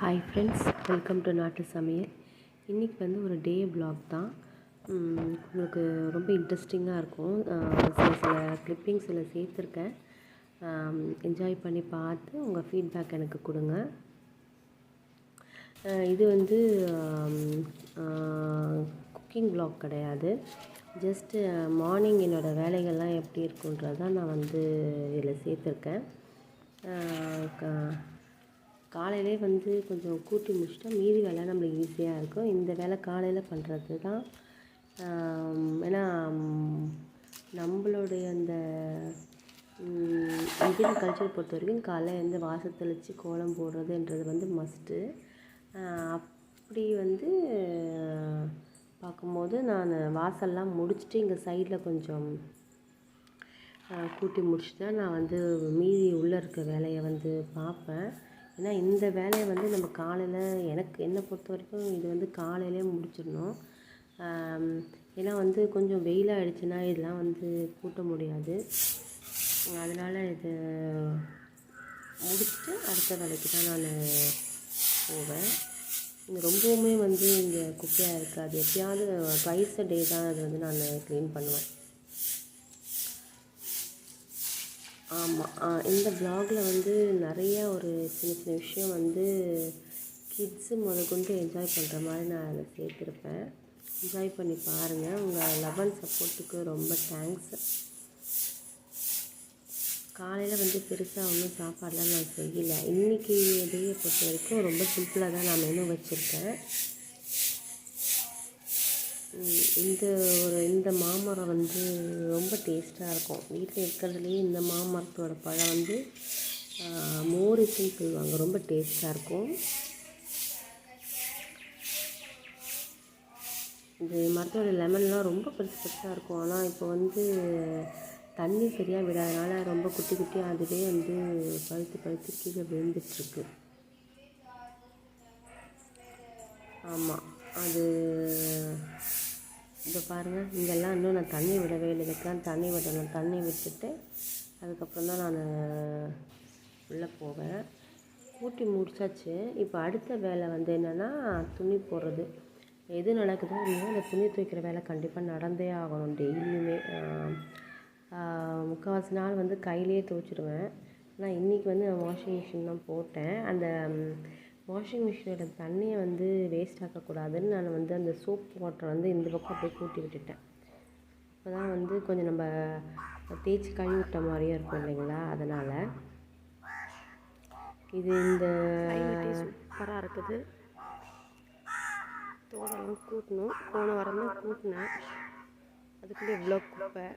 Hi friends, welcome to நாட்டு சமையல். இன்றைக்கி வந்து ஒரு டே வ்ளாக் தான். உங்களுக்கு ரொம்ப இன்ட்ரெஸ்டிங்காக இருக்கும். சில கிளிப்பிங்ஸில் சேர்த்துருக்கேன். என்ஜாய் பண்ணி பார்த்து உங்கள் ஃபீட்பேக் எனக்கு கொடுங்க. இது வந்து குக்கிங் வ்ளாக் கிடையாது. ஜஸ்ட்டு மார்னிங் என்னோடய வேலைகள்லாம் எப்படி இருக்குன்றது தான் நான் வந்து இதில் சேர்த்துருக்கேன். காலையிலே வந்து கொஞ்சம் கூட்டி முடிச்சுட்டா மீதி வேலை நம்மளுக்கு ஈஸியாக இருக்கும். இந்த வேலை காலையில் பண்ணுறது தான். ஏன்னா நம்மளுடைய அந்த இந்தியன் கல்ச்சர் பொறுத்த வரைக்கும் காலையில் எழுந்து வாசல் தெளித்து கோலம் போடுறதுன்றது வந்து மஸ்ட்டு. அப்படி வந்து பார்க்கும்போது நான் வாசல்லாம் முடிச்சுட்டு இங்கே சைடில் கொஞ்சம் கூட்டி முடிச்சுட்டு தான் நான் வந்து மீதி உள்ளே இருக்க வேலையை வந்து பார்ப்பேன். ஏன்னா இந்த வேலையை வந்து நம்ம காலையில் என்னை பொறுத்த வரைக்கும் இது வந்து காலையிலே முடிச்சிடணும். ஏன்னா வந்து கொஞ்சம் வெயிலாகிடுச்சுன்னா இதெல்லாம் வந்து கூட்ட முடியாது. அதனால் இது முடிச்சுட்டு அடுத்த வேலைக்கு தான் நான் போவேன். இங்கே ரொம்பவுமே வந்து இங்கே குப்பையாக இருக்காது. எப்பயாவது ட்வைஸ் அ டே தான் அது வந்து நான் க்ளீன் பண்ணுவேன். ஆமாம், இந்த வ்ளாகில் வந்து நிறையா ஒரு சின்ன சின்ன விஷயம் வந்து கிட்ஸு முதற்கொண்டு என்ஜாய் பண்ணுற மாதிரி நான் அதில் சேர்த்துருப்பேன். என்ஜாய் பண்ணி பாருங்கள். உங்கள் லவ் அண்ட் சப்போர்ட்டுக்கு ரொம்ப தேங்க்ஸ். காலையில் வந்து பெருசாக ஒன்றும் சாப்பாடெலாம் நான் செய்யலை. இன்றைக்கி டேயை பொறுத்த வரைக்கும் ரொம்ப சிம்பிளாக தான் நான் மெனு வச்சுருக்கேன். இந்த மாமரம் வந்து ரொம்ப டேஸ்ட்டாக இருக்கும். வீட்டில் இருக்கிறதுலேயே இந்த மாமரத்தோட பழம் வந்து மோரிஸ்ன்னு சொல்லுவாங்க. ரொம்ப டேஸ்ட்டாக இருக்கும். இந்த மரத்தோட லெமன்லாம் ரொம்ப பெருசு பெருசாக இருக்கும். ஆனால் இப்போ வந்து தண்ணி சரியாக விடாதனால ரொம்ப குட்டி குட்டியாக அதுவே வந்து பழுத்து கீழே விழுந்துட்டுருக்கு. ஆமாம், அது இப்போ பாருங்கள், இங்கெல்லாம் இன்னும் நான் தண்ணி விடவே இல்லை. இதுக்கெலாம் தண்ணி விடணும். தண்ணி விட்டுட்டு அதுக்கப்புறம் தான் நான் உள்ளே போவேன். கூட்டி முடிச்சாச்சு. இப்போ அடுத்த வேலை வந்து என்னென்னா துணி போடுறது. எது நடக்குதோ இல்லையோ அந்த துணி துவைக்கிற வேலை கண்டிப்பாக நடந்தே ஆகணும். டெய்லியுமே முக்கால்வாசி நாள் வந்து கையிலேயே துவைச்சிடுவேன். ஆனால் இன்றைக்கி வந்து நான் வாஷிங் மிஷின் தான் போட்டேன். அந்த வாஷிங் மிஷினோட தண்ணியை வந்து வேஸ்ட் ஆக்கக்கூடாதுன்னு நான் வந்து அந்த சோப் வாட்டரை வந்து இந்த பக்கம் அப்படியே கூட்டி விட்டுட்டேன். அப்போ தான் வந்து கொஞ்சம் நம்ம தேய்ச்சி கழுவி விட்ட மாதிரியும் இருக்கும் இல்லைங்களா. அதனால் இது இந்த சூப்பராக இருக்குது. தோடெல்லாம் கூட்டணும். போன வாரம் தான் கூட்டினேன். அதுக்குள்ளே இவ்வளோ குப்பை.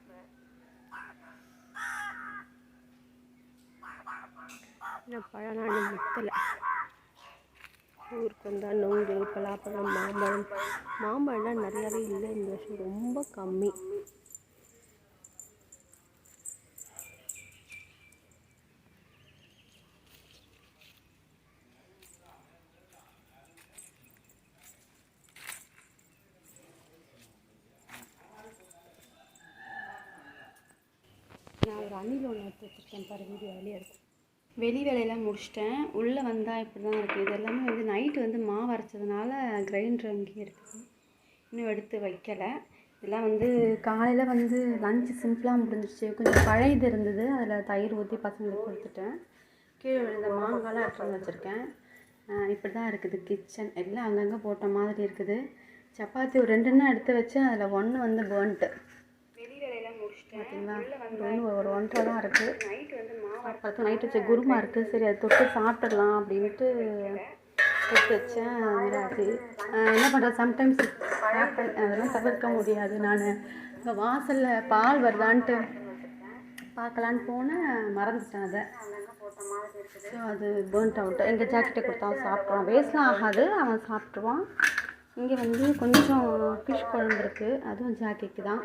நான் பழம் முத்தலை. ஊருக்கு வந்தால் நொங்கு, பலாப்பழம், மாம்பழம்லாம் நிறையாவே இல்லை. இந்த வருஷம் ரொம்ப கம்மி. நான் ஒரு அணில் ஒன்று எடுத்து வச்சுருக்கேன் பாரு. வீடியோ வெளியே இருக்கும். வெளி வேலையெல்லாம் முடிச்சிட்டேன். உள்ளே வந்தால் இப்படி தான் இருக்குது. இது எல்லாமே வந்து நைட்டு வந்து மாவு அரைச்சதுனால கிரைண்டர் அங்கேயே இருக்குது. இன்னும் எடுத்து வைக்கலை. இதெல்லாம் வந்து காலையில் வந்து லஞ்சு சிம்பிளாக முடிஞ்சிச்சு. கொஞ்சம் பழையது இருந்தது. அதில் தயிர் ஊற்றி பசங்களுக்கு கொடுத்துட்டேன். கீழே விழுந்த மாங்காலாம் எடுத்து வச்சுருக்கேன். இப்படி தான் இருக்குது கிச்சன். எல்லாம் அங்கங்கே போட்ட மாதிரி இருக்குது. சப்பாத்தி ஒரு 2 எடுத்து வச்சேன். அதில் 1 வந்து பேர்ன்ட்டு. பார்த்தீங்களா, ஒரு 1.5 தான் இருக்குது. பார்த்து நைட்டு வச்ச குருமா இருக்குது. சரி அதை தொட்டு சாப்பிட்டுடலாம் அப்படின்ட்டு எடுத்து வச்சேன். அது என்ன பண்ணுறது, சம்டைம்ஸ் அதெல்லாம் தவிர்க்க முடியாது. நான் இங்கே வாசலில் பால் வருதான்ட்டு பார்க்கலான்னு போனேன், மறந்துட்டேன் அதை. ஸோ அது பேர்ன்ட் அவுட்டு. எங்கள் ஜாக்கெட்டை கொடுத்தா அவன் சாப்பிட்ருவான். வேஸ்ட்லாம் ஆகாது, அவன் சாப்பிட்ருவான். இங்கே வந்து கொஞ்சம் ஃபிஷ் குழம்பு இருக்குது. அதுவும் ஜாக்கெட்டு தான்.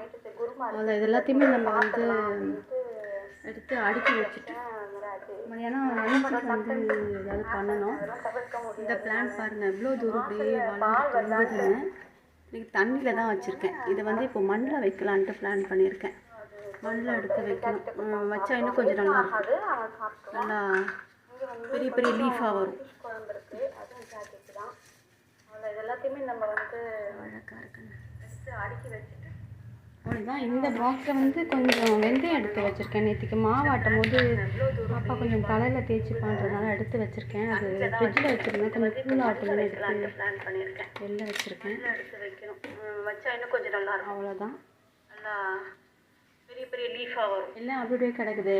அதில் இது எல்லாத்தையுமே நம்ம வந்து எடுத்து அடுக்கி வச்சுட்டு மதியானம் லஞ்சுக்கு வந்து ஏதாவது பண்ணணும். இந்த பிளான் பாருங்கள், இவ்வளோ தூரம் அப்படியே வளர்ந்துன்னு. இன்றைக்கி தண்ணியில் தான் வச்சுருக்கேன். இதை வந்து இப்போ மண்ணில் வைக்கலான்ட்டு பிளான் பண்ணியிருக்கேன். மண்ணில் எடுத்து வைக்கணும். வச்சா இன்னும் கொஞ்சம் நல்லாயிருக்கும். நல்லா பெரிய பெரிய லீஃபாக வரும். எல்லாத்தையுமே நம்ம வந்து அழகாக இருக்குன்னு அடுக்கி வச்சுட்டு அவ்வளோதான். இந்த பாக்ஸில் வந்து கொஞ்சம் வெந்தயம் எடுத்து வச்சுருக்கேன். நேற்றுக்கு மாவாட்டும் போது அப்பா கொஞ்சம் தலையில் தேய்ச்சி பண்ணுறதுனால எடுத்து வச்சுருக்கேன். அது ஃப்ரிட்ஜில் வச்சுருந்தேன். கொஞ்சம் கூல் ஆட்டணும் எடுத்து பிளான் பண்ணியிருக்கேன். வெளில வச்சுருக்கேன். எடுத்து வைக்கணும். வச்சா இன்னும் கொஞ்சம் நல்லா இருக்கும். அவ்வளோதான். நல்லா பெரிய பெரிய லீஃபாக வரும். எல்லாம் அப்படியே கிடக்குது.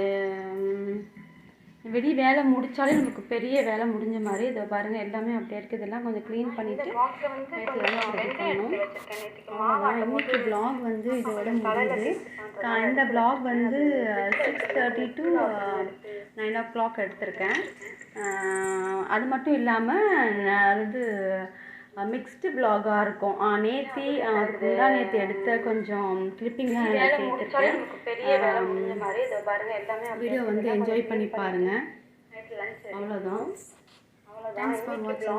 வெளி வேலை முடித்தாலே நமக்கு பெரிய வேலை முடிஞ்ச மாதிரி. இதை பாருங்கள், எல்லாமே அப்படியே இருக்குது. இதெல்லாம் கொஞ்சம் க்ளீன் பண்ணிவிட்டு பண்ணணும். இன்னைக்கு வ்ளாக் வந்து இதோட முடியுது. இந்த வ்ளாக் வந்து 6:30 to 9 o'clock எடுத்திருக்கேன். அது மட்டும் இல்லாமல் அது மிக்ஸ்டு வ்ளாகாக இருக்கும். நேற்று எடுத்த கொஞ்சம் கிளிப்பிங்லாம் சேர்த்துருக்கேன். வீடியோ வந்து என்ஜாய் பண்ணி பாருங்கள். அவ்வளோதான். தேங்க்ஸ் ஃபார் வாட்சிங்.